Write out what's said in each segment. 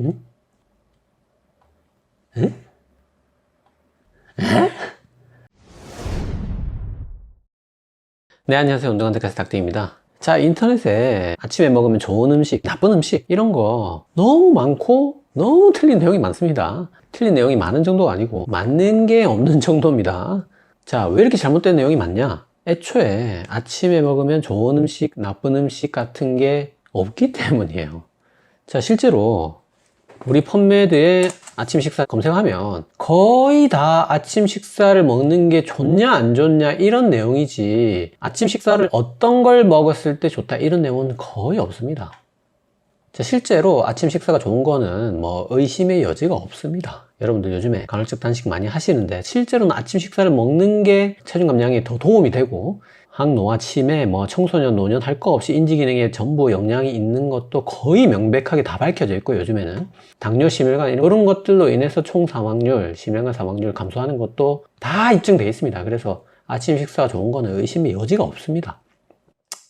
응? 응? 네, 안녕하세요. 운동한 데카스 닥터입니다. 자, 인터넷에 아침에 먹으면 좋은 음식, 나쁜 음식 이런 거 너무 많고 너무 틀린 내용이 많습니다. 틀린 내용이 많은 정도가 아니고 맞는 게 없는 정도입니다. 자, 왜 이렇게 잘못된 내용이 많냐? 애초에 아침에 먹으면 좋은 음식, 나쁜 음식 같은 게 없기 때문이에요. 자, 실제로 우리 펌메드에 아침 식사 검색하면 거의 다 아침 식사를 먹는 게 좋냐 안 좋냐 이런 내용이지, 아침 식사를 어떤 걸 먹었을 때 좋다 이런 내용은 거의 없습니다. 자, 실제로 아침 식사가 좋은 거는 뭐 의심의 여지가 없습니다. 여러분들 요즘에 간헐적 단식 많이 하시는데 실제로는 아침 식사를 먹는 게 체중 감량에 더 도움이 되고, 항노화, 치매, 뭐 청소년, 노년 할 거 없이 인지 기능에 전부 영향이 있는 것도 거의 명백하게 다 밝혀져 있고, 요즘에는 당뇨, 심혈관 이런 것들로 인해서 총 사망률, 심혈관 사망률 감소하는 것도 다 입증되어 있습니다. 그래서 아침 식사가 좋은 거는 의심의 여지가 없습니다.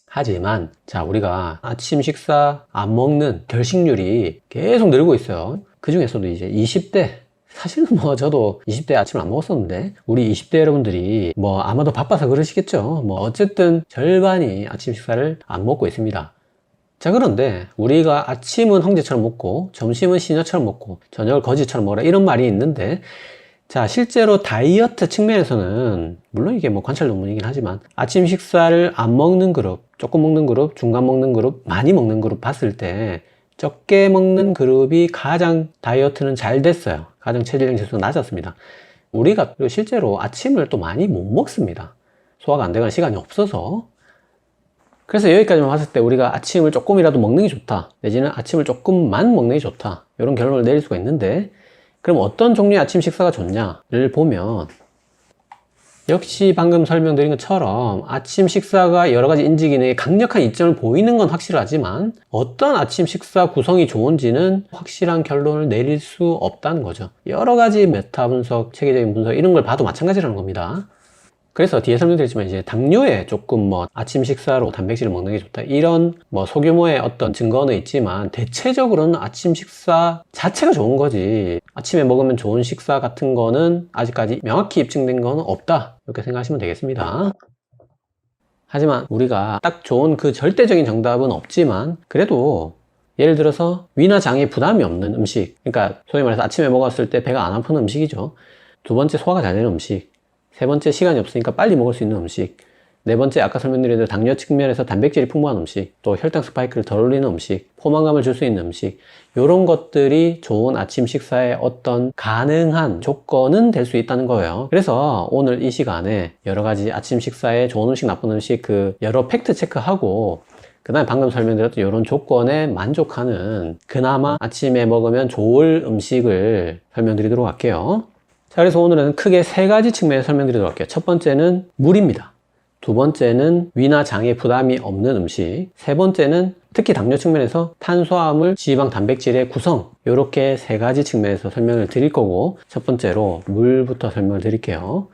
하지만 자, 우리가 아침 식사 안 먹는 결식률이 계속 늘고 있어요. 그 중에서도 이제 20대, 사실은 뭐 저도 20대에 아침을 안 먹었었는데 우리 20대 여러분들이 뭐 아마도 바빠서 그러시겠죠. 뭐 어쨌든 절반이 아침 식사를 안 먹고 있습니다. 자, 그런데 우리가 아침은 황제처럼 먹고 점심은 시녀처럼 먹고 저녁을 거지처럼 먹어라 이런 말이 있는데, 자, 실제로 다이어트 측면에서는 물론 이게 뭐 관찰 논문이긴 하지만 아침 식사를 안 먹는 그룹, 조금 먹는 그룹, 중간 먹는 그룹, 많이 먹는 그룹 봤을 때 적게 먹는 그룹이 가장 다이어트는 잘 됐어요. 가장 체질량 지수가 낮았습니다. 우리가 실제로 아침을 또 많이 못 먹습니다. 소화가 안 되거나 시간이 없어서. 그래서 여기까지만 봤을 때 우리가 아침을 조금이라도 먹는 게 좋다, 내지는 아침을 조금만 먹는 게 좋다, 이런 결론을 내릴 수가 있는데, 그럼 어떤 종류의 아침 식사가 좋냐를 보면 역시 방금 설명드린 것처럼 아침 식사가 여러 가지 인지 기능에 강력한 이점을 보이는 건 확실하지만 어떤 아침 식사 구성이 좋은지는 확실한 결론을 내릴 수 없다는 거죠. 여러 가지 메타 분석, 체계적인 분석 이런 걸 봐도 마찬가지라는 겁니다. 그래서 뒤에 설명드렸지만 이제 당뇨에 조금 뭐 아침 식사로 단백질을 먹는 게 좋다 이런 뭐 소규모의 어떤 증거는 있지만 대체적으로는 아침 식사 자체가 좋은 거지, 아침에 먹으면 좋은 식사 같은 거는 아직까지 명확히 입증된 거는 없다, 이렇게 생각하시면 되겠습니다. 하지만 우리가 딱 좋은 그 절대적인 정답은 없지만 그래도 예를 들어서 위나 장에 부담이 없는 음식, 그러니까 소위 말해서 아침에 먹었을 때 배가 안 아픈 음식이죠. 두 번째, 소화가 잘 되는 음식. 세 번째, 시간이 없으니까 빨리 먹을 수 있는 음식. 네 번째, 아까 설명드린 대로 당뇨 측면에서 단백질이 풍부한 음식, 또 혈당 스파이크를 덜 올리는 음식, 포만감을 줄 수 있는 음식, 이런 것들이 좋은 아침 식사의 어떤 가능한 조건은 될 수 있다는 거예요. 그래서 오늘 이 시간에 여러 가지 아침 식사에 좋은 음식, 나쁜 음식 그 여러 팩트 체크하고, 그 다음에 방금 설명드렸던 이런 조건에 만족하는 그나마 아침에 먹으면 좋을 음식을 설명드리도록 할게요. 자, 그래서 오늘은 크게 세 가지 측면에서 설명드리도록 할게요. 첫 번째는 물입니다. 두 번째는 위나 장에 부담이 없는 음식. 세 번째는 특히 당뇨 측면에서 탄수화물, 지방, 단백질의 구성. 이렇게 세 가지 측면에서 설명을 드릴 거고, 첫 번째로 물부터 설명을 드릴게요.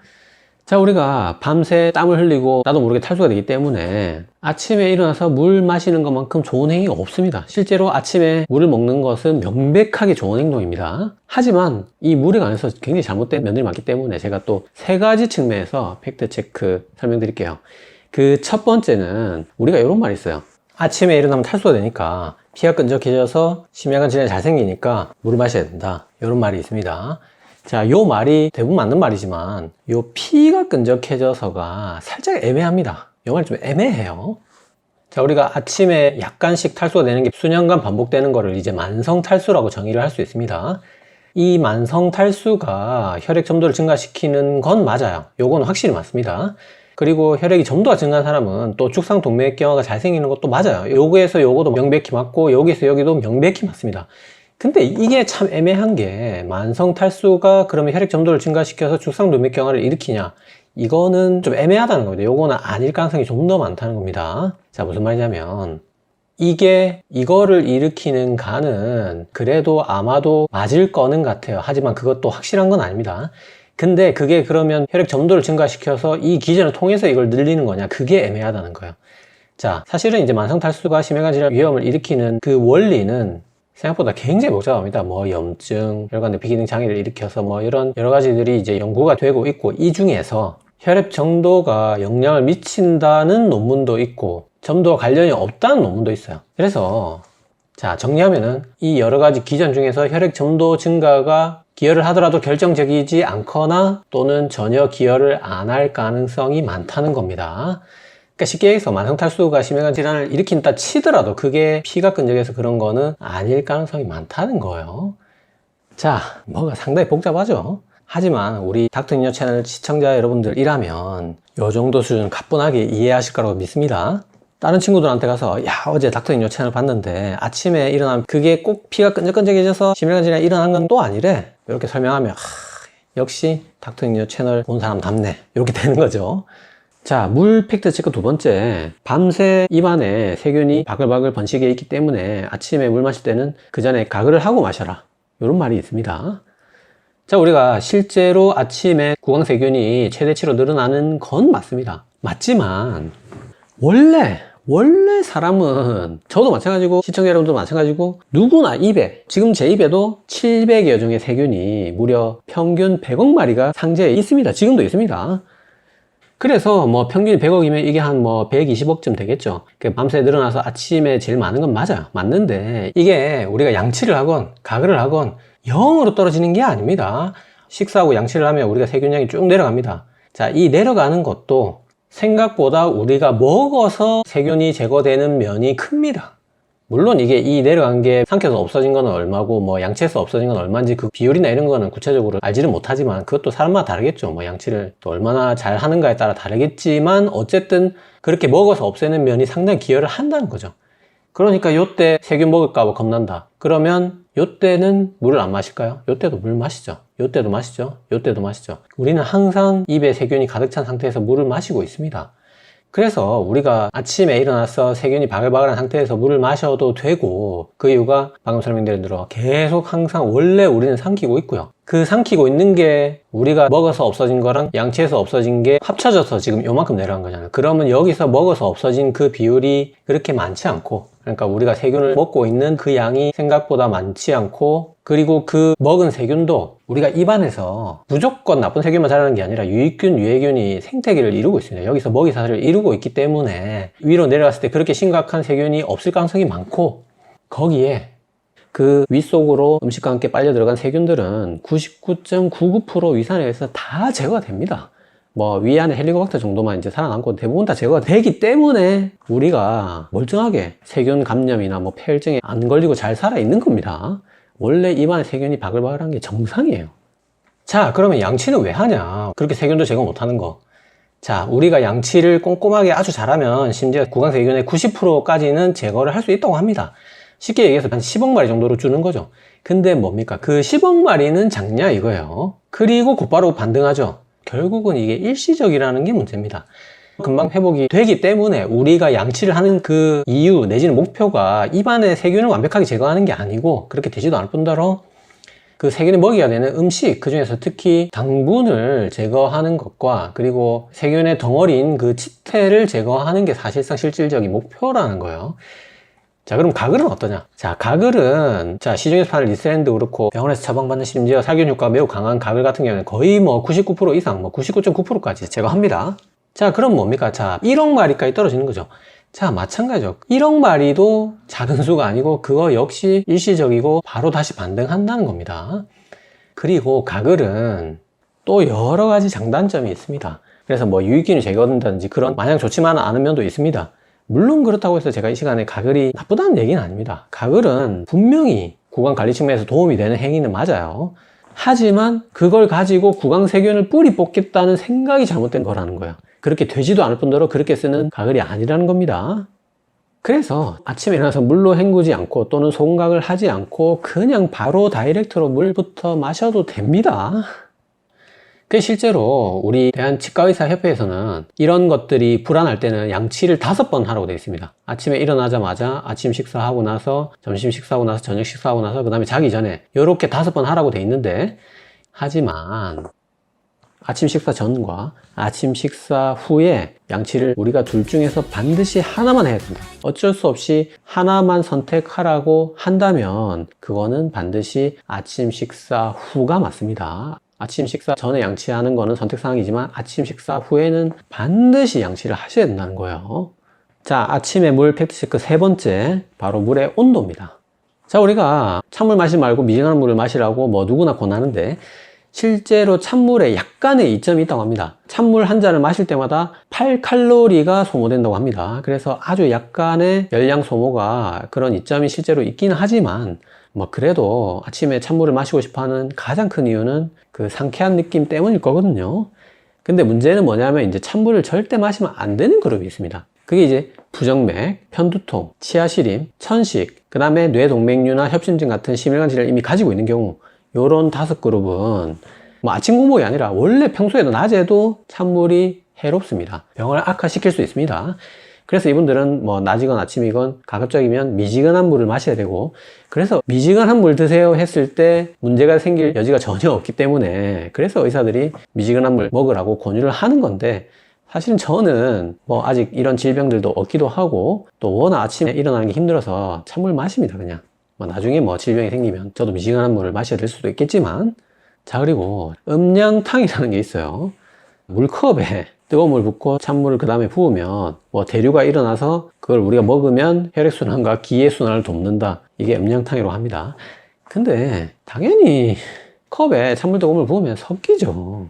자, 우리가 밤새 땀을 흘리고 나도 모르게 탈수가 되기 때문에 아침에 일어나서 물 마시는 것만큼 좋은 행위가 없습니다. 실제로 아침에 물을 먹는 것은 명백하게 좋은 행동입니다. 하지만 이 물에 관해서 굉장히 잘못된 면들이 많기 때문에 제가 또 세 가지 측면에서 팩트 체크 설명드릴게요. 그 첫 번째는 우리가 이런 말이 있어요. 아침에 일어나면 탈수가 되니까 피가 끈적해져서 심혈관 질환이 잘 생기니까 물을 마셔야 된다, 이런 말이 있습니다. 자, 요 말이 대부분 맞는 말이지만 요 피가 끈적해져서가 살짝 애매합니다. 요 말이 좀 애매해요. 자, 우리가 아침에 약간씩 탈수가 되는 게 수년간 반복되는 거를 이제 만성 탈수라고 정의를 할 수 있습니다. 이 만성 탈수가 혈액 점도를 증가시키는 건 맞아요. 요건 확실히 맞습니다. 그리고 혈액이 점도가 증가한 사람은 또 죽상 동맥경화가 잘 생기는 것도 맞아요. 요거에서 요거도 명백히 맞고 여기서 여기도 명백히 맞습니다. 근데 이게 참 애매한 게, 만성 탈수가 그러면 혈액 점도를 증가시켜서 죽상 동맥경화를 일으키냐, 이거는 좀 애매하다는 겁니다. 요거는 아닐 가능성이 좀 더 많다는 겁니다. 자, 무슨 말이냐면 이거를 일으키는 간은 그래도 아마도 맞을 거는 같아요. 하지만 그것도 확실한 건 아닙니다. 근데 그게 그러면 혈액 점도를 증가시켜서 이 기전을 통해서 이걸 늘리는 거냐, 그게 애매하다는 거예요. 자, 사실은 이제 만성 탈수가 심혈관 질환 위험을 일으키는 그 원리는 생각보다 굉장히 복잡합니다. 뭐 염증, 혈관 내피 기능 장애를 일으켜서 뭐 이런 여러 가지들이 이제 연구가 되고 있고, 이 중에서 혈액 정도가 영향을 미친다는 논문도 있고 점도와 관련이 없다는 논문도 있어요. 그래서 자, 정리하면은 이 여러 가지 기전 중에서 혈액 점도 증가가 기여를 하더라도 결정적이지 않거나 또는 전혀 기여를 안 할 가능성이 많다는 겁니다. 그러니까 쉽게 얘기해서 만성탈수가 심혈관 질환을 일으킨다 치더라도 그게 피가 끈적여서 그런 거는 아닐 가능성이 많다는 거예요. 자, 뭐가 상당히 복잡하죠. 하지만 우리 닥터니어 채널 시청자 여러분들이라면 요 정도 수준 가뿐하게 이해하실 거라고 믿습니다. 다른 친구들한테 가서 야, 어제 닥터니어 채널 봤는데 아침에 일어나면 그게 꼭 피가 끈적끈적해져서 심혈관 질환이 일어난 건 또 아니래. 이렇게 설명하면 역시 닥터니어 채널 본 사람답네, 이렇게 되는 거죠. 자, 물 팩트 체크 두 번째. 밤새 입안에 세균이 바글바글 번식해 있기 때문에 아침에 물 마실 때는 그 전에 가글을 하고 마셔라, 이런 말이 있습니다. 자, 우리가 실제로 아침에 구강세균이 최대치로 늘어나는 건 맞습니다. 맞지만 원래 사람은, 저도 마찬가지고 시청자 여러분도 마찬가지고, 누구나 입에, 지금 제 입에도 700여 종의 세균이 무려 평균 100억 마리가 상재해 있습니다. 지금도 있습니다. 그래서 뭐 평균 100억이면 이게 한 뭐 120억쯤 되겠죠. 밤새 늘어나서 아침에 제일 많은 건 맞아요. 맞는데 이게 우리가 양치를 하건 가글을 하건 0으로 떨어지는 게 아닙니다. 식사하고 양치를 하면 우리가 세균량이 쭉 내려갑니다. 자, 이 내려가는 것도 생각보다 우리가 먹어서 세균이 제거되는 면이 큽니다. 물론 이게 이 내려간 게 삼켜서 없어진 거는 얼마고 뭐 양치해서 없어진 건 얼마인지 그 비율이나 이런 거는 구체적으로 알지는 못하지만 그것도 사람마다 다르겠죠. 뭐 양치를 또 얼마나 잘 하는가에 따라 다르겠지만 어쨌든 그렇게 먹어서 없애는 면이 상당히 기여를 한다는 거죠. 그러니까 요때 세균 먹을까 봐 겁난다. 그러면 요때는 물을 안 마실까요? 요때도 물 마시죠. 요때도 마시죠. 요때도 마시죠. 우리는 항상 입에 세균이 가득 찬 상태에서 물을 마시고 있습니다. 그래서 우리가 아침에 일어나서 세균이 바글바글한 상태에서 물을 마셔도 되고, 그 이유가 방금 설명드린 대로 계속 항상 원래 우리는 삼키고 있고요. 그 삼키고 있는 게 우리가 먹어서 없어진 거랑 양치해서 없어진 게 합쳐져서 지금 요만큼 내려간 거잖아요. 그러면 여기서 먹어서 없어진 그 비율이 그렇게 많지 않고, 그러니까 우리가 세균을 먹고 있는 그 양이 생각보다 많지 않고, 그리고 그 먹은 세균도 우리가 입안에서 무조건 나쁜 세균만 자라는 게 아니라 유익균, 유해균이 생태계를 이루고 있습니다. 여기서 먹이사슬을 이루고 있기 때문에 위로 내려갔을 때 그렇게 심각한 세균이 없을 가능성이 많고, 거기에 그 윗속으로 음식과 함께 빨려 들어간 세균들은 99.99% 위산에 의해서 다 제거가 됩니다. 뭐 위안에 헬리코박터 정도만 이제 살아남고 대부분 다 제거가 되기 때문에 우리가 멀쩡하게 세균 감염이나 뭐 폐혈증에 안 걸리고 잘 살아 있는 겁니다. 원래 입안에 세균이 바글바글한 게 정상이에요. 자, 그러면 양치는 왜 하냐? 그렇게 세균도 제거 못하는 거. 자, 우리가 양치를 꼼꼼하게 아주 잘하면 심지어 구강세균의 90%까지는 제거를 할 수 있다고 합니다. 쉽게 얘기해서 한 10억 마리 정도로 주는 거죠. 근데 뭡니까? 그 10억 마리는 작냐 이거예요. 그리고 곧바로 반등하죠. 결국은 이게 일시적이라는 게 문제입니다. 금방 회복이 되기 때문에 우리가 양치를 하는 그 이유 내지는 목표가 입안의 세균을 완벽하게 제거하는 게 아니고, 그렇게 되지도 않을 뿐더러 그 세균이 먹이가 되는 음식, 그 중에서 특히 당분을 제거하는 것과 그리고 세균의 덩어리인 그 치태를 제거하는 게 사실상 실질적인 목표라는 거예요. 자, 그럼 가글은 어떠냐? 자, 가글은 시중에서 파는 리스랜드 그렇고 병원에서 처방받는 심지어 살균 효과가 매우 강한 가글 같은 경우는 거의 뭐 99% 이상, 뭐 99.9%까지 제거합니다. 자, 그럼 뭡니까? 자, 1억 마리까지 떨어지는 거죠. 자, 마찬가지죠. 1억 마리도 작은 수가 아니고 그거 역시 일시적이고 바로 다시 반등한다는 겁니다. 그리고 가글은 또 여러 가지 장단점이 있습니다. 그래서 뭐 유익균이 제거된다든지 그런 마냥 좋지만은 않은 면도 있습니다. 물론 그렇다고 해서 제가 이 시간에 가글이 나쁘다는 얘기는 아닙니다. 가글은 분명히 구강관리 측면에서 도움이 되는 행위는 맞아요. 하지만 그걸 가지고 구강세균을 뿌리 뽑겠다는 생각이 잘못된 거라는 거예요. 그렇게 되지도 않을 뿐더러 그렇게 쓰는 가글이 아니라는 겁니다. 그래서 아침에 일어나서 물로 헹구지 않고 또는 손각을 하지 않고 그냥 바로 다이렉트로 물부터 마셔도 됩니다. 그 실제로 우리 대한치과의사협회에서는 이런 것들이 불안할 때는 양치를 5번 하라고 되어 있습니다. 아침에 일어나자마자 아침 식사하고 나서, 점심 식사하고 나서, 저녁 식사하고 나서, 그 다음에 자기 전에 이렇게 5번 하라고 되어 있는데, 하지만 아침 식사 전과 아침 식사 후에 양치를 우리가 둘 중에서 반드시 하나만 해야 된다. 어쩔 수 없이 하나만 선택하라고 한다면 그거는 반드시 아침 식사 후가 맞습니다. 아침 식사 전에 양치하는 거는 선택사항이지만 아침 식사 후에는 반드시 양치를 하셔야 된다는 거예요. 자, 아침에 물 팩트체크 세 번째, 바로 물의 온도입니다. 자, 우리가 찬물 마시지 말고 미지근한 물을 마시라고 뭐 누구나 권하는데 실제로 찬물에 약간의 이점이 있다고 합니다. 찬물 한 잔을 마실 때마다 8칼로리가 소모된다고 합니다. 그래서 아주 약간의 열량 소모가 그런 이점이 실제로 있기는 하지만 뭐 그래도 아침에 찬물을 마시고 싶어 하는 가장 큰 이유는 그 상쾌한 느낌 때문일 거거든요. 근데 문제는 뭐냐면 이제 찬물을 절대 마시면 안 되는 그룹이 있습니다. 그게 이제 부정맥, 편두통, 치아시림, 천식, 그 다음에 뇌동맥류나 협심증 같은 심혈관 질환을 이미 가지고 있는 경우, 요런 5그룹은 뭐 아침 공복이 아니라 원래 평소에도 낮에도 찬물이 해롭습니다. 병을 악화시킬 수 있습니다. 그래서 이분들은 뭐 낮이건 아침이건 가급적이면 미지근한 물을 마셔야 되고, 그래서 미지근한 물 드세요 했을 때 문제가 생길 여지가 전혀 없기 때문에 그래서 의사들이 미지근한 물 먹으라고 권유를 하는 건데, 사실은 저는 뭐 아직 이런 질병들도 없기도 하고 또 워낙 아침에 일어나는 게 힘들어서 찬물 마십니다. 그냥 뭐 나중에 뭐 질병이 생기면 저도 미지근한 물을 마셔야 될 수도 있겠지만. 자, 그리고 음량탕이라는 게 있어요. 물컵에 뜨거운 물 붓고 찬물을 그 다음에 부으면 뭐 대류가 일어나서 그걸 우리가 먹으면 혈액순환과 기회순환을 돕는다, 이게 음량탕이라고 합니다. 근데 당연히 컵에 찬물 뜨거운 물 부으면 섞이죠.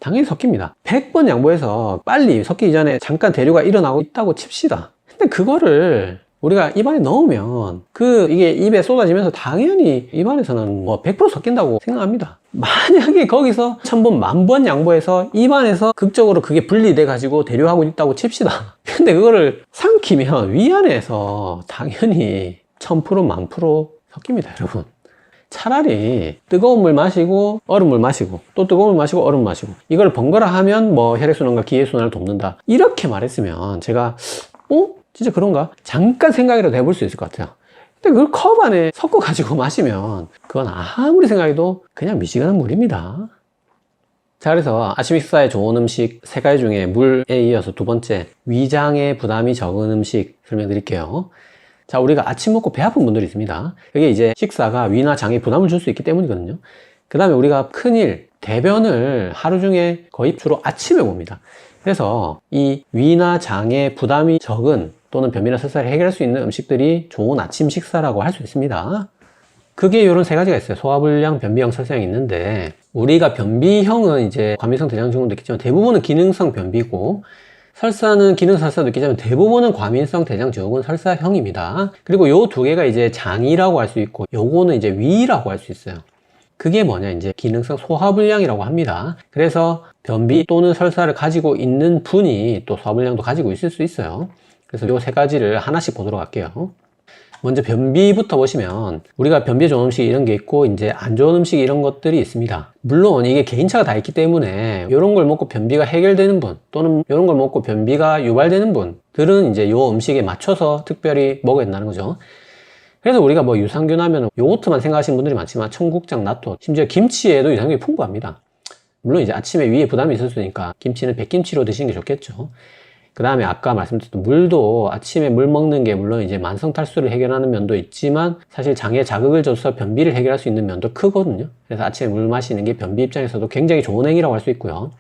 당연히 섞입니다. 100번 양보해서 빨리 섞이기 전에 잠깐 대류가 일어나고 있다고 칩시다. 근데 그거를 우리가 입안에 넣으면 이게 입에 쏟아지면서 당연히 입안에서는 뭐 100% 섞인다고 생각합니다. 만약에 거기서 1000번, 10,000번 양보해서 입안에서 극적으로 그게 분리돼 가지고 대류하고 있다고 칩시다. 근데 그거를 삼키면 위안에서 당연히 1000%, 10,000% 섞입니다, 여러분. 차라리 뜨거운 물 마시고 얼음물 마시고 또 뜨거운 물 마시고 얼음 마시고 이걸 번갈아 하면 뭐 혈액순환과 기회순환을 돕는다, 이렇게 말했으면 제가 진짜 그런가? 잠깐 생각이라도 해볼 수 있을 것 같아요. 근데 그걸 컵 안에 섞어 가지고 마시면 그건 아무리 생각해도 그냥 미지근한 물입니다. 자, 그래서 아침 식사에 좋은 음식 3가지 중에 물에 이어서 두 번째, 위장에 부담이 적은 음식 설명드릴게요. 자, 우리가 아침 먹고 배 아픈 분들이 있습니다. 그게 이제 식사가 위나 장에 부담을 줄 수 있기 때문이거든요. 그 다음에 우리가 큰일, 대변을 하루 중에 거의 주로 아침에 봅니다. 그래서 이 위나 장에 부담이 적은 또는 변비나 설사를 해결할 수 있는 음식들이 좋은 아침 식사라고 할 수 있습니다. 그게 이런 3가지가 있어요. 소화불량, 변비형, 설사형이 있는데, 우리가 변비형은 이제 과민성 대장증후도 있겠지만 대부분은 기능성 변비고, 설사는 기능 설사도 있겠지만 대부분은 과민성 대장증후군 설사형입니다. 그리고 요 2개가 이제 장이라고 할 수 있고, 요거는 이제 위라고 할 수 있어요. 그게 뭐냐, 이제 기능성 소화불량이라고 합니다. 그래서 변비 또는 설사를 가지고 있는 분이 또 소화불량도 가지고 있을 수 있어요. 그래서 요 3가지를 하나씩 보도록 할게요. 먼저 변비부터 보시면 우리가 변비에 좋은 음식 이런 게 있고 이제 안 좋은 음식 이런 것들이 있습니다. 물론 이게 개인차가 다 있기 때문에 이런 걸 먹고 변비가 해결되는 분 또는 이런 걸 먹고 변비가 유발되는 분들은 이제 요 음식에 맞춰서 특별히 먹어야 된다는 거죠. 그래서 우리가 뭐 유산균 하면 요거트만 생각하시는 분들이 많지만 청국장, 나토, 심지어 김치에도 유산균이 풍부합니다. 물론 이제 아침에 위에 부담이 있을 수 있으니까 김치는 백김치로 드시는 게 좋겠죠. 그 다음에 아까 말씀드렸던 물도 아침에 물 먹는 게 물론 이제 만성 탈수를 해결하는 면도 있지만 사실 장에 자극을 줘서 변비를 해결할 수 있는 면도 크거든요. 그래서 아침에 물 마시는 게 변비 입장에서도 굉장히 좋은 행위라고 할 수 있고요.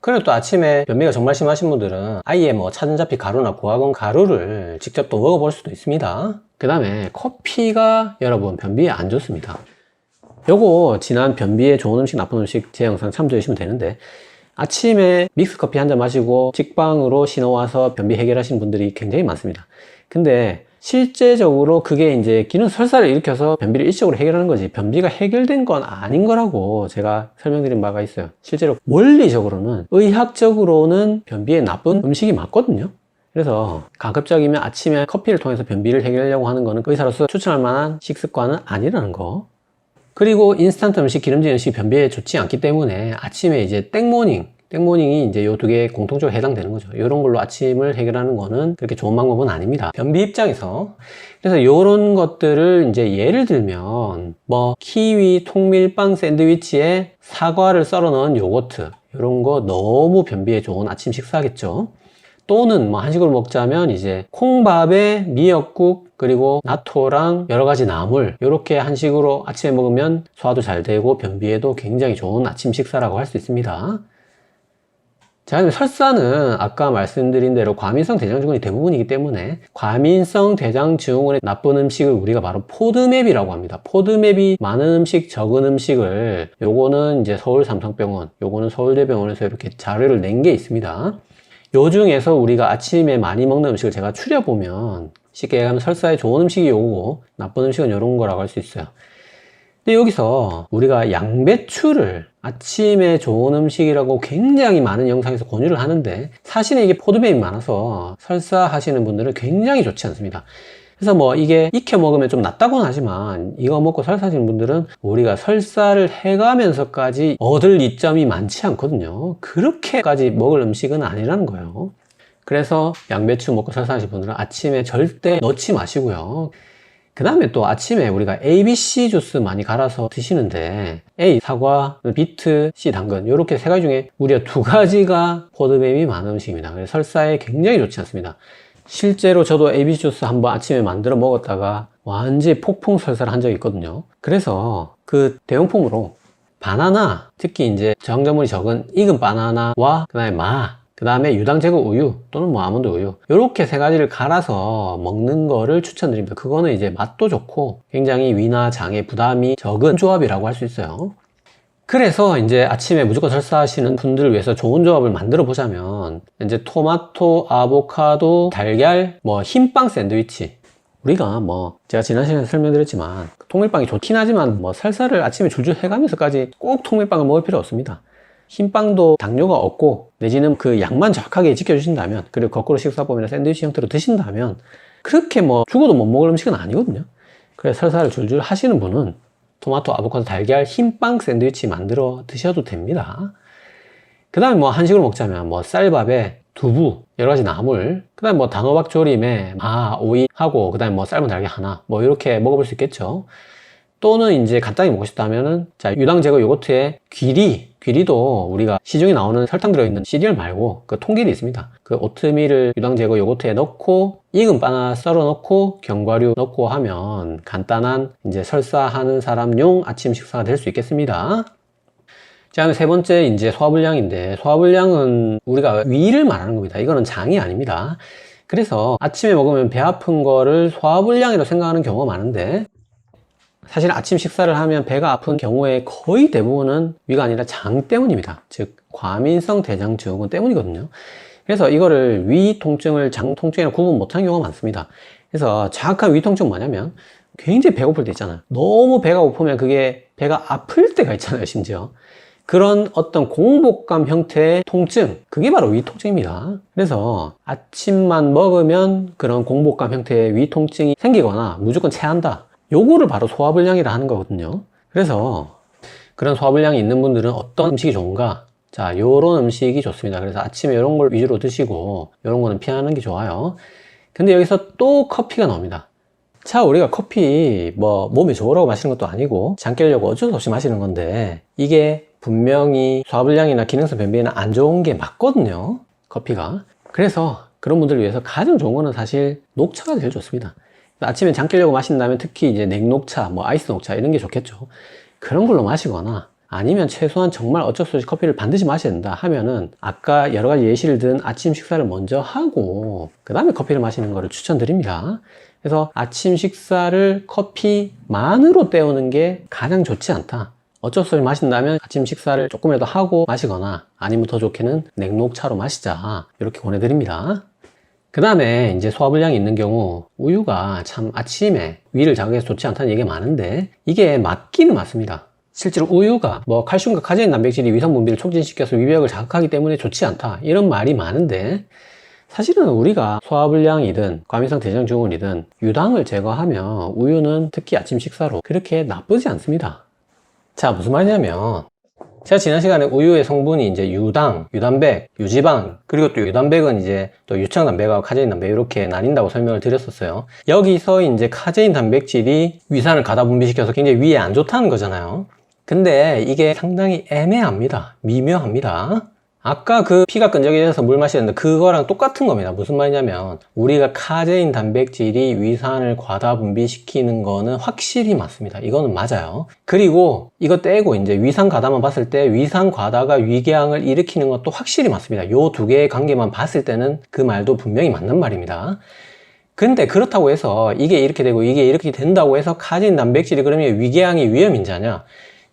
그리고 또 아침에 변비가 정말 심하신 분들은 아예 뭐 차전자피 가루나 고아건 가루를 직접 또 먹어볼 수도 있습니다. 그 다음에 커피가 여러분 변비에 안 좋습니다. 요거 지난 변비에 좋은 음식 나쁜 음식 제 영상 참조해 주시면 되는데, 아침에 믹스커피 한 잔 마시고 직방으로 신어와서 변비 해결하시는 분들이 굉장히 많습니다. 근데 실제적으로 그게 이제 기능 설사를 일으켜서 변비를 일시적으로 해결하는 거지 변비가 해결된 건 아닌 거라고 제가 설명드린 바가 있어요. 실제로 원리적으로는, 의학적으로는 변비에 나쁜 음식이 맞거든요. 그래서 가급적이면 아침에 커피를 통해서 변비를 해결하려고 하는 거는 의사로서 추천할 만한 식습관은 아니라는 거. 그리고 인스턴트 음식, 기름진 음식이 변비에 좋지 않기 때문에 아침에 이제 땡모닝이 이제 요 2개에 공통적으로 해당되는 거죠. 이런 걸로 아침을 해결하는 거는 그렇게 좋은 방법은 아닙니다. 변비 입장에서. 그래서 요런 것들을 이제 예를 들면 보면 뭐 키위 통밀빵 샌드위치에 사과를 썰어 넣은 요거트, 이런 거 너무 변비에 좋은 아침 식사겠죠. 또는 뭐 한식으로 먹자면 이제 콩밥에 미역국 그리고 나토랑 여러 가지 나물, 이렇게 한식으로 아침에 먹으면 소화도 잘 되고 변비에도 굉장히 좋은 아침 식사라고 할 수 있습니다. 자, 그럼 설사는 아까 말씀드린 대로 과민성 대장증후군이 대부분이기 때문에 과민성 대장증후군의 나쁜 음식을 우리가 바로 포드맵이라고 합니다. 포드맵이 많은 음식, 적은 음식을, 요거는 이제 서울 삼성병원, 요거는 서울대병원에서 이렇게 자료를 낸 게 있습니다. 요 중에서 우리가 아침에 많이 먹는 음식을 제가 추려보면 쉽게 얘기하면 설사에 좋은 음식이 요거고 나쁜 음식은 요런 거라고 할 수 있어요. 근데 여기서 우리가 양배추를 아침에 좋은 음식이라고 굉장히 많은 영상에서 권유를 하는데 사실은 이게 포도뱀이 많아서 설사하시는 분들은 굉장히 좋지 않습니다. 그래서 뭐 이게 익혀 먹으면 좀 낫다고는 하지만 이거 먹고 설사하시는 분들은 우리가 설사를 해가면서까지 얻을 이점이 많지 않거든요. 그렇게까지 먹을 음식은 아니라는 거예요. 그래서 양배추 먹고 설사하시는 분들은 아침에 절대 넣지 마시고요. 그 다음에 또 아침에 우리가 ABC 주스 많이 갈아서 드시는데 A, 사과, 비트, C, 당근 이렇게 세 가지 중에 무려 두 가지가 포도뱀이 많은 음식입니다. 그래서 설사에 굉장히 좋지 않습니다. 실제로 저도 ABC 주스 한번 아침에 만들어 먹었다가 완전히 폭풍 설사를 한 적이 있거든요. 그래서 그 대용품으로 바나나, 특히 이제 저항전물이 적은 익은 바나나와 그 다음에 그 다음에 유당 제거 우유 또는 뭐 아몬드 우유, 이렇게 세 가지를 갈아서 먹는 거를 추천드립니다. 그거는 이제 맛도 좋고 굉장히 위나 장에 부담이 적은 조합이라고 할 수 있어요. 그래서 이제 아침에 무조건 설사하시는 분들을 위해서 좋은 조합을 만들어 보자면 이제 토마토, 아보카도, 달걀, 뭐 흰빵 샌드위치. 우리가 뭐 제가 지난 시간에 설명드렸지만 통밀빵이 좋긴 하지만 뭐 설사를 아침에 줄줄 해가면서까지 꼭 통밀빵을 먹을 필요 없습니다. 흰빵도 당뇨가 없고 내지는 그 양만 정확하게 지켜주신다면, 그리고 거꾸로 식사법이나 샌드위치 형태로 드신다면 그렇게 뭐 죽어도 못 먹을 음식은 아니거든요. 그래서 설사를 줄줄 하시는 분은 토마토, 아보카도, 달걀, 흰빵 샌드위치 만들어 드셔도 됩니다. 그 다음에 뭐 한식으로 먹자면 뭐 쌀밥에 두부, 여러 가지 나물, 그 다음에 뭐 단호박 조림에 오이하고 그 다음에 뭐 삶은 달걀 하나, 뭐 이렇게 먹어볼 수 있겠죠. 또는 이제 간단히 먹고 싶다면은 자, 유당 제거 요거트에 귀리도 우리가 시중에 나오는 설탕 들어있는 시리얼 말고 그 통길이 있습니다. 그 오트밀을 유당 제거 요거트에 넣고 익은 바나나 썰어 넣고 견과류 넣고 하면 간단한 이제 설사하는 사람용 아침 식사가 될 수 있겠습니다. 자, 세 번째 이제 소화불량인데, 소화불량은 우리가 위를 말하는 겁니다. 이거는 장이 아닙니다. 그래서 아침에 먹으면 배 아픈 거를 소화불량이라고 생각하는 경우가 많은데, 사실 아침 식사를 하면 배가 아픈 경우에 거의 대부분은 위가 아니라 장 때문입니다. 즉 과민성 대장증후군 때문이거든요. 그래서 이거를 위 통증을 장 통증이랑 구분 못하는 경우가 많습니다. 그래서 정확한 위 통증은 뭐냐면 굉장히 배고플 때 있잖아요. 너무 배가 고프면 그게 배가 아플 때가 있잖아요. 심지어 그런 어떤 공복감 형태의 통증, 그게 바로 위 통증입니다. 그래서 아침만 먹으면 그런 공복감 형태의 위 통증이 생기거나 무조건 체한다, 요거를 바로 소화불량이라 하는 거거든요. 그래서 그런 소화불량이 있는 분들은 어떤 음식이 좋은가? 자, 요런 음식이 좋습니다. 그래서 아침에 이런 걸 위주로 드시고 요런 거는 피하는 게 좋아요. 근데 여기서 또 커피가 나옵니다. 자, 우리가 커피 뭐 몸에 좋으라고 마시는 것도 아니고 장 깨려고 어쩔 수 없이 마시는 건데 이게 분명히 소화불량이나 기능성 변비에는 안 좋은 게 맞거든요, 커피가. 그래서 그런 분들을 위해서 가장 좋은 거는 사실 녹차가 제일 좋습니다. 아침에 장 깨려고 마신다면 특히 이제 냉녹차, 뭐 아이스 녹차 이런 게 좋겠죠. 그런 걸로 마시거나 아니면 최소한 정말 어쩔 수 없이 커피를 반드시 마셔야 된다 하면은 아까 여러 가지 예시를 든 아침 식사를 먼저 하고 그 다음에 커피를 마시는 거를 추천드립니다. 그래서 아침 식사를 커피만으로 때우는 게 가장 좋지 않다. 어쩔 수 없이 마신다면 아침 식사를 조금이라도 하고 마시거나 아니면 더 좋게는 냉녹차로 마시자, 이렇게 권해드립니다. 그 다음에 이제 소화불량이 있는 경우 우유가 참 아침에 위를 자극해서 좋지 않다는 얘기가 많은데 이게 맞기는 맞습니다. 실제로 우유가 뭐 칼슘과 카제인 단백질이 위성 분비를 촉진시켜서 위벽을 자극하기 때문에 좋지 않다, 이런 말이 많은데 사실은 우리가 소화불량이든 과민성 대장증후군이든 유당을 제거하면 우유는 특히 아침 식사로 그렇게 나쁘지 않습니다. 자, 무슨 말이냐면 제가 지난 시간에 우유의 성분이 이제 유당, 유단백, 유지방, 그리고 또 유단백은 이제 또 유청 단백하고 카제인 단백 이렇게 나뉜다고 설명을 드렸었어요. 여기서 이제 카제인 단백질이 위산을 가다 분비시켜서 굉장히 위에 안 좋다는 거잖아요. 근데 이게 상당히 애매합니다. 미묘합니다. 아까 그 피가 끈적여져서 물 마시는데 그거랑 똑같은 겁니다. 무슨 말이냐면 우리가 카제인 단백질이 위산을 과다 분비시키는 거는 확실히 맞습니다. 이거는 맞아요. 그리고 이거 떼고 이제 위산 과다만 봤을 때 위산 과다가 위궤양을 일으키는 것도 확실히 맞습니다. 요 두 개의 관계만 봤을 때는 그 말도 분명히 맞는 말입니다. 근데 그렇다고 해서 이게 이렇게 되고 이게 이렇게 된다고 해서 카제인 단백질이 그러면 위궤양이 위험인자냐?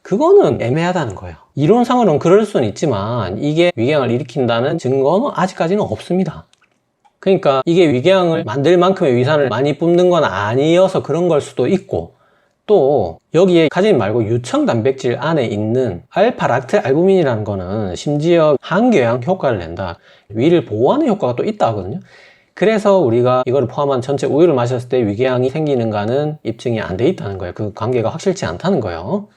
그거는 애매하다는 거예요. 이론상으로는 그럴 수는 있지만 이게 위궤양을 일으킨다는 증거는 아직까지는 없습니다. 그러니까 이게 위궤양을 만들 만큼의 위산을 많이 뿜는 건 아니어서 그런 걸 수도 있고, 또 여기에 카제인 말고 유청 단백질 안에 있는 알파락토알부민이라는 거는 심지어 항궤양 효과를 낸다, 위를 보호하는 효과가 또 있다 하거든요. 그래서 우리가 이거를 포함한 전체 우유를 마셨을 때 위궤양이 생기는가는 입증이 안 돼 있다는 거예요. 그 관계가 확실치 않다는 거예요.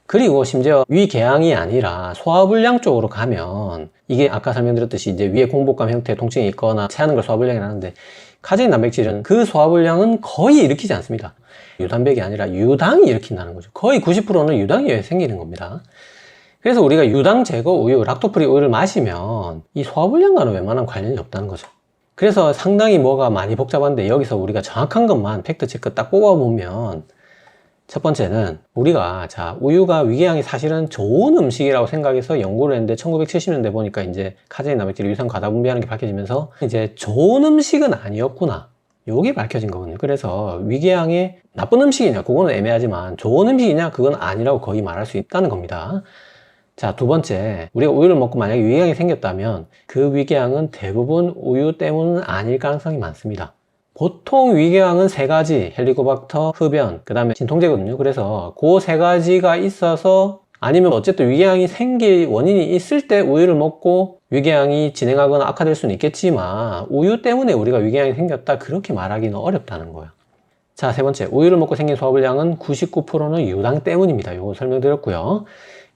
그리고 심지어 위궤양이 아니라 소화불량 쪽으로 가면 이게 아까 설명드렸듯이 이제 위에 공복감 형태의 통증이 있거나 체하는 걸 소화불량이라고 하는데, 카제인 단백질은 그 소화불량은 거의 일으키지 않습니다. 유단백이 아니라 유당이 일으킨다는 거죠. 거의 90%는 유당이 생기는 겁니다. 그래서 우리가 유당 제거 우유, 락토프리 우유를 마시면 이 소화불량과는 웬만한 관련이 없다는 거죠. 그래서 상당히 뭐가 많이 복잡한데 여기서 우리가 정확한 것만 팩트 체크 딱 뽑아보면, 첫 번째는 우리가 우유가 위궤양이 사실은 좋은 음식이라고 생각해서 연구를 했는데 1970년대 보니까 이제 카제인 단백질 위산 과다 분비하는 게 밝혀지면서 이제 좋은 음식은 아니었구나, 요게 밝혀진 거거든요. 그래서 위궤양이 나쁜 음식이냐 그거는 애매하지만 좋은 음식이냐 그건 아니라고 거의 말할 수 있다는 겁니다. 자, 두 번째, 우리가 우유를 먹고 만약에 위궤양이 생겼다면 그 위궤양은 대부분 우유 때문은 아닐 가능성이 많습니다. 보통 위궤양은 세 가지, 헬리코박터, 흡연, 그 다음에 진통제거든요. 그래서 그 세 가지가 있어서, 아니면 어쨌든 위궤양이 생길 원인이 있을 때 우유를 먹고 위궤양이 진행하거나 악화될 수는 있겠지만 우유 때문에 우리가 위궤양이 생겼다, 그렇게 말하기는 어렵다는 거예요. 자, 세 번째, 우유를 먹고 생긴 소화불량은 99%는 유당 때문입니다. 요거 설명드렸고요.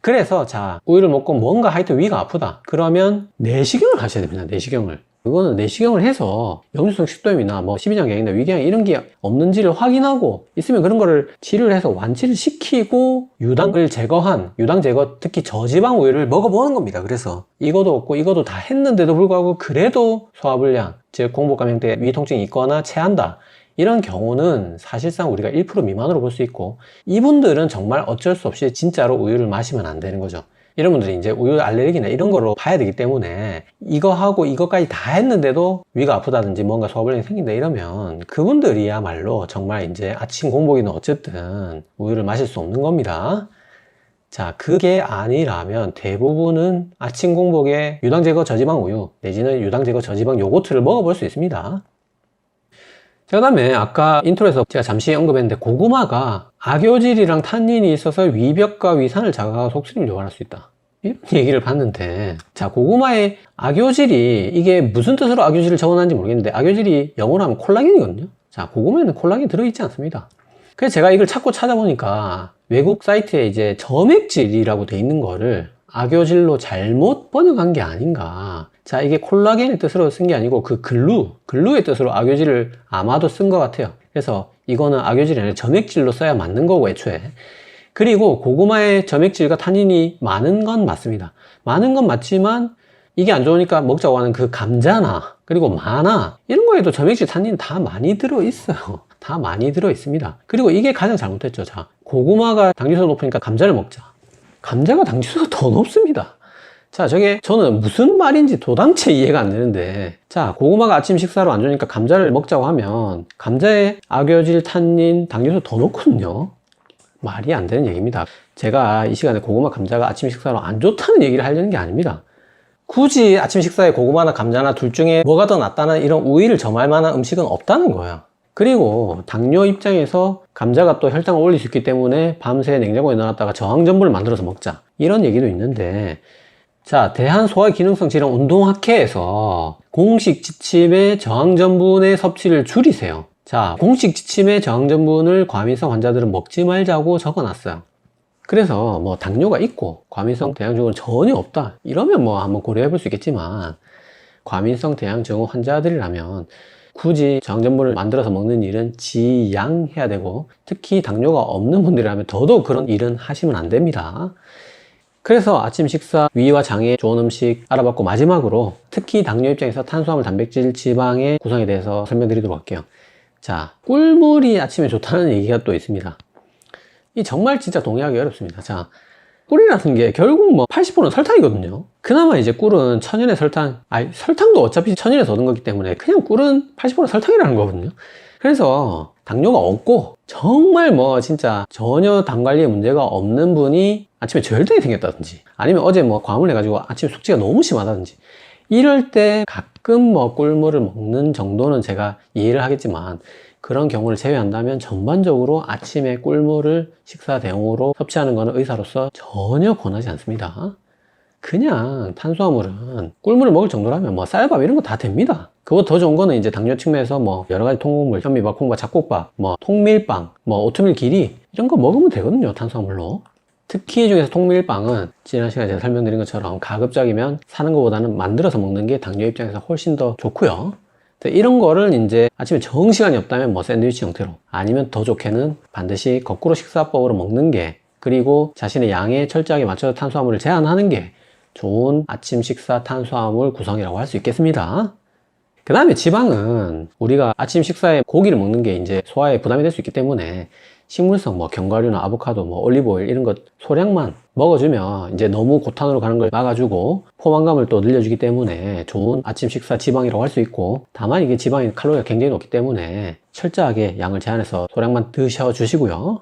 그래서 우유를 먹고 뭔가 하여튼 위가 아프다 그러면 내시경을 하셔야 됩니다. 내시경을. 그거는 내시경을 해서 역류성 식도염이나 뭐 십이장경이나 위궤양 이런 게 없는지를 확인하고, 있으면 그런 거를 치료를 해서 완치를 시키고 유당을 제거한, 유당 제거, 특히 저지방 우유를 먹어보는 겁니다. 그래서 이것도 없고 이것도 다 했는데도 불구하고 그래도 소화불량, 즉 공복감 형태의 위 통증이 있거나 체한다, 이런 경우는 사실상 우리가 1% 미만으로 볼 수 있고, 이분들은 정말 어쩔 수 없이 진짜로 우유를 마시면 안 되는 거죠. 이런 분들이 이제 우유 알레르기나 이런 거로 봐야 되기 때문에 이거하고 이거까지 다 했는데도 위가 아프다든지 뭔가 소화불량이 생긴다 이러면 그분들이야말로 정말 이제 아침 공복이든 어쨌든 우유를 마실 수 없는 겁니다. 자, 그게 아니라면 대부분은 아침 공복에 유당 제거 저지방 우유 내지는 유당 제거 저지방 요거트를 먹어볼 수 있습니다. 자, 그 다음에 아까 인트로에서 제가 잠시 언급했는데 고구마가 악효질이랑 탄닌이 있어서 위벽과 위산을 자극하고 속쓰림을 유발할 수 있다, 이런 얘기를 봤는데, 자, 고구마의 악효질이 이게 무슨 뜻으로 악효질을 적어놨는지 모르겠는데 악효질이 영어로 하면 콜라겐이거든요. 자, 고구마에는 콜라겐이 들어있지 않습니다. 그래서 제가 이걸 찾고 찾아보니까 외국 사이트에 이제 점액질이라고 돼 있는 거를 악효질로 잘못 번역한 게 아닌가. 자, 이게 콜라겐의 뜻으로 쓴 게 아니고 그 글루의 뜻으로 악효질을 아마도 쓴 것 같아요. 그래서 이거는 악효질이 아니라 점액질로 써야 맞는 거고 애초에. 그리고 고구마의 점액질과 탄닌이 많은 건 맞습니다. 많은 건 맞지만 이게 안 좋으니까 먹자고 하는 그 감자나 그리고 마나 이런 거에도 점액질, 탄닌 다 많이 들어있어요. 다 많이 들어있습니다. 그리고 이게 가장 잘못했죠. 자, 고구마가 당지수가 높으니까 감자를 먹자. 감자가 당지수가 더 높습니다. 자, 저는 무슨 말인지 도당체 이해가 안 되는데, 자, 고구마가 아침 식사로 안 좋으니까 감자를 먹자고 하면 감자에 악효질, 탄닌, 당류수 더 넣거든요. 말이 안 되는 얘기입니다. 제가 이 시간에 고구마, 감자가 아침 식사로 안 좋다는 얘기를 하려는 게 아닙니다. 굳이 아침 식사에 고구마나 감자나 둘 중에 뭐가 더 낫다는 이런 우위를 점할 만한 음식은 없다는 거예요. 그리고 당뇨 입장에서 감자가 또 혈당을 올릴 수 있기 때문에 밤새 냉장고에 넣어놨다가 저항전분을 만들어서 먹자, 이런 얘기도 있는데, 자, 대한소화기능성질환 운동학회에서 공식 지침에 저항전분의 섭취를 줄이세요. 자, 공식 지침에 저항전분을 과민성 환자들은 먹지 말자고 적어놨어요. 그래서 뭐 당뇨가 있고 과민성 대장증후군 전혀 없다 이러면 뭐 한번 고려해 볼 수 있겠지만, 과민성 대장증후 환자들이라면 굳이 저항전분을 만들어서 먹는 일은 지양해야 되고, 특히 당뇨가 없는 분들이라면 더더욱 그런 일은 하시면 안 됩니다. 그래서 아침 식사 위와 장에 좋은 음식 알아봤고, 마지막으로 특히 당뇨 입장에서 탄수화물, 단백질, 지방의 구성에 대해서 설명드리도록 할게요. 자, 꿀물이 아침에 좋다는 얘기가 또 있습니다. 이 정말 진짜 동의하기 어렵습니다. 자, 꿀이라는 게 결국 뭐 80%는 설탕이거든요. 그나마 이제 꿀은 천연의 설탕, 설탕도 어차피 천연에서 얻은 거기 때문에 그냥 꿀은 80% 설탕이라는 거거든요. 그래서 당뇨가 없고 정말 뭐 진짜 전혀 당 관리에 문제가 없는 분이 아침에 저혈당이 생겼다든지, 아니면 어제 뭐 과음을 해가지고 아침에 숙취가 너무 심하다든지, 이럴 때 가끔 뭐 꿀물을 먹는 정도는 제가 이해를 하겠지만, 그런 경우를 제외한다면 전반적으로 아침에 꿀물을 식사 대용으로 섭취하는 것은 의사로서 전혀 권하지 않습니다. 그냥 탄수화물은 꿀물을 먹을 정도라면 뭐 쌀밥 이런 거 다 됩니다. 그보다 더 좋은 거는 이제 당뇨 측면에서 뭐 여러 가지 통곡물, 현미밥, 콩밥, 잡곡밥, 뭐 통밀빵, 뭐 오트밀 기리 이런 거 먹으면 되거든요, 탄수화물로. 특히 이 중에서 통밀빵은 지난 시간에 제가 설명드린 것처럼 가급적이면 사는 것보다는 만들어서 먹는 게 당뇨 입장에서 훨씬 더 좋고요. 이런 거를 이제 아침에 정시간이 없다면 뭐 샌드위치 형태로, 아니면 더 좋게는 반드시 거꾸로 식사법으로 먹는 게, 그리고 자신의 양에 철저하게 맞춰서 탄수화물을 제한하는 게 좋은 아침 식사 탄수화물 구성이라고 할 수 있겠습니다. 그 다음에 지방은 우리가 아침 식사에 고기를 먹는 게 이제 소화에 부담이 될 수 있기 때문에 식물성 뭐 견과류나 아보카도, 뭐 올리브오일 이런 것 소량만 먹어주면 이제 너무 고탄으로 가는 걸 막아주고 포만감을 또 늘려주기 때문에 좋은 아침 식사 지방이라고 할 수 있고, 다만 이게 지방이 칼로리가 굉장히 높기 때문에 철저하게 양을 제한해서 소량만 드셔주시고요.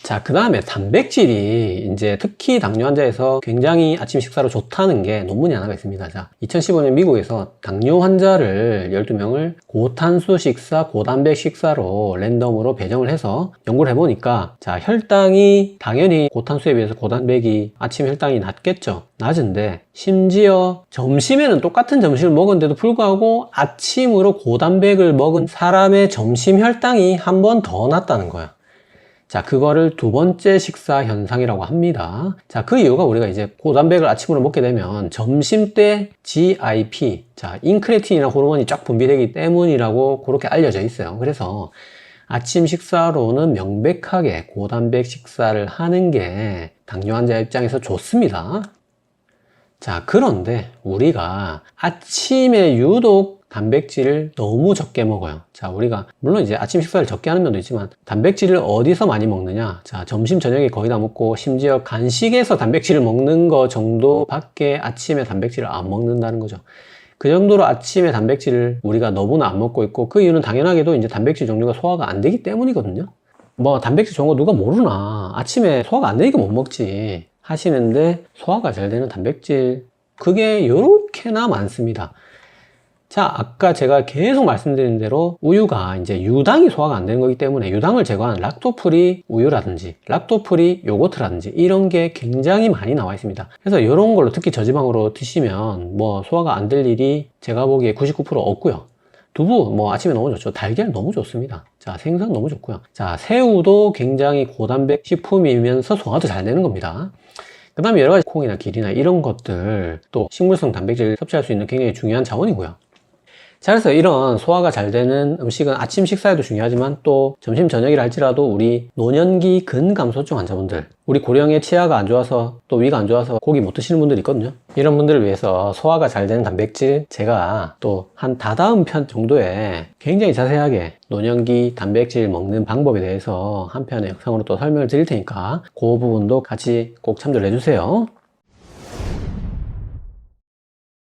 자, 그 다음에 단백질이 이제 특히 당뇨 환자에서 굉장히 아침 식사로 좋다는 게 논문이 하나가 있습니다. 자, 2015년 미국에서 당뇨 환자를 12명을 고탄수 식사, 고단백 식사로 랜덤으로 배정을 해서 연구를 해보니까, 자, 혈당이 당연히 고탄수에 비해서 고단백이 아침 혈당이 낮겠죠. 낮은데 심지어 점심에는 똑같은 점심을 먹었는데도 불구하고 아침으로 고단백을 먹은 사람의 점심 혈당이 한 번 더 낮다는 거야. 자, 그거를 두 번째 식사 현상이라고 합니다. 자, 그 이유가 우리가 이제 고단백을 아침으로 먹게 되면 점심 때 GIP, 자, 인크레틴이라는 호르몬이 쫙 분비되기 때문이라고 그렇게 알려져 있어요. 그래서 아침 식사로는 명백하게 고단백 식사를 하는 게 당뇨 환자 입장에서 좋습니다. 자, 그런데 우리가 아침에 유독 단백질을 너무 적게 먹어요. 자, 우리가 물론 이제 아침 식사를 적게 하는 면도 있지만 단백질을 어디서 많이 먹느냐? 자, 점심 저녁에 거의 다 먹고 심지어 간식에서 단백질을 먹는 거 정도밖에 아침에 단백질을 안 먹는다는 거죠. 그 정도로 아침에 단백질을 우리가 너무나 안 먹고 있고, 그 이유는 당연하게도 이제 단백질 종류가 소화가 안 되기 때문이거든요. 뭐 단백질 좋은 거 누가 모르나, 아침에 소화가 안 되니까 못 먹지 하시는데, 소화가 잘 되는 단백질 그게 요렇게나 많습니다. 자, 아까 제가 계속 말씀드린 대로 우유가 이제 유당이 소화가 안 되는 거기 때문에 유당을 제거한 락토프리 우유라든지 락토프리 요거트라든지 이런 게 굉장히 많이 나와 있습니다. 그래서 이런 걸로 특히 저지방으로 드시면 뭐 소화가 안 될 일이 제가 보기에 99% 없고요. 두부 뭐 아침에 너무 좋죠. 달걀 너무 좋습니다. 자, 생선 너무 좋고요. 자, 새우도 굉장히 고단백 식품이면서 소화도 잘 되는 겁니다. 그 다음에 여러 가지 콩이나 길이나 이런 것들, 또 식물성 단백질 섭취할 수 있는 굉장히 중요한 자원이고요. 자, 그래서 이런 소화가 잘 되는 음식은 아침 식사에도 중요하지만 또 점심 저녁이라 할지라도 우리 노년기 근감소증 환자분들, 우리 고령의 치아가 안 좋아서 또 위가 안 좋아서 고기 못 드시는 분들이 있거든요. 이런 분들을 위해서 소화가 잘 되는 단백질, 제가 또 한 다다음 편 정도에 굉장히 자세하게 노년기 단백질 먹는 방법에 대해서 한 편의 영상으로 또 설명을 드릴 테니까 그 부분도 같이 꼭 참조를 해주세요.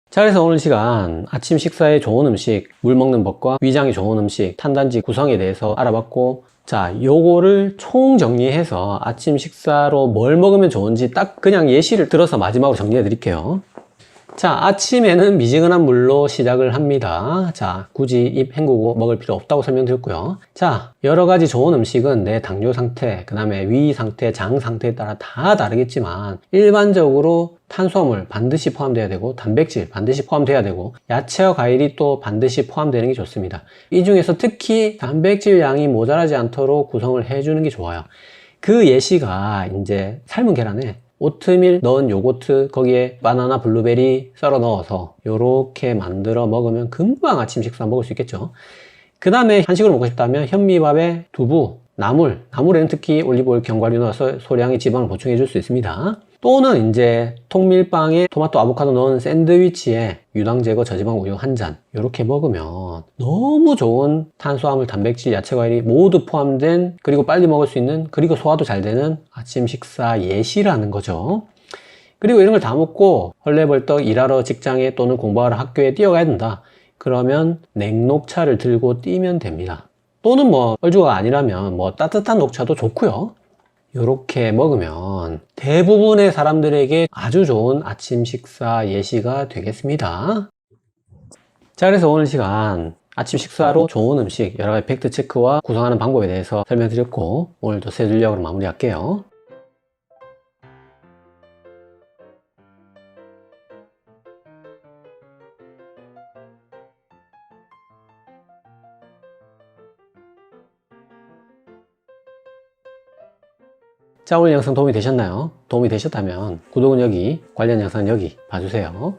자, 그래서 오늘 시간 아침 식사에 좋은 음식, 물 먹는 법과 위장에 좋은 음식, 탄단지 구성에 대해서 알아봤고, 자, 요거를 총정리해서 아침 식사로 뭘 먹으면 좋은지 딱 그냥 예시를 들어서 마지막으로 정리해 드릴게요. 자, 아침에는 미지근한 물로 시작을 합니다. 자, 굳이 입 헹구고 먹을 필요 없다고 설명드렸고요. 자, 여러 가지 좋은 음식은 내 당뇨 상태, 그 다음에 위 상태, 장 상태에 따라 다 다르겠지만 일반적으로 탄수화물 반드시 포함돼야 되고, 단백질 반드시 포함돼야 되고, 야채와 과일이 또 반드시 포함되는 게 좋습니다. 이 중에서 특히 단백질 양이 모자라지 않도록 구성을 해주는 게 좋아요. 그 예시가 이제 삶은 계란에 오트밀 넣은 요거트, 거기에 바나나, 블루베리 썰어 넣어서 요렇게 만들어 먹으면 금방 아침 식사 먹을 수 있겠죠. 그 다음에 한식으로 먹고 싶다면 현미밥에 두부, 나물에는 특히 올리브오일, 견과류 넣어서 소량의 지방을 보충해 줄 수 있습니다. 또는 이제 통밀빵에 토마토, 아보카도 넣은 샌드위치에 유당 제거 저지방 우유 한 잔 이렇게 먹으면 너무 좋은 탄수화물, 단백질, 야채, 과일이 모두 포함된, 그리고 빨리 먹을 수 있는, 그리고 소화도 잘 되는 아침 식사 예시라는 거죠. 그리고 이런 걸 다 먹고 헐레벌떡 일하러 직장에 또는 공부하러 학교에 뛰어가야 된다. 그러면 냉녹차를 들고 뛰면 됩니다. 또는 뭐 얼주가 아니라면 뭐 따뜻한 녹차도 좋고요. 이렇게 먹으면 대부분의 사람들에게 아주 좋은 아침 식사 예시가 되겠습니다. 자, 그래서 오늘 시간 아침 식사로 좋은 음식 여러 가지 팩트 체크와 구성하는 방법에 대해서 설명드렸고, 오늘도 세 줄력으로 마무리할게요. 자, 오늘 영상 도움이 되셨나요? 도움이 되셨다면 구독은 여기, 관련 영상은 여기 봐주세요.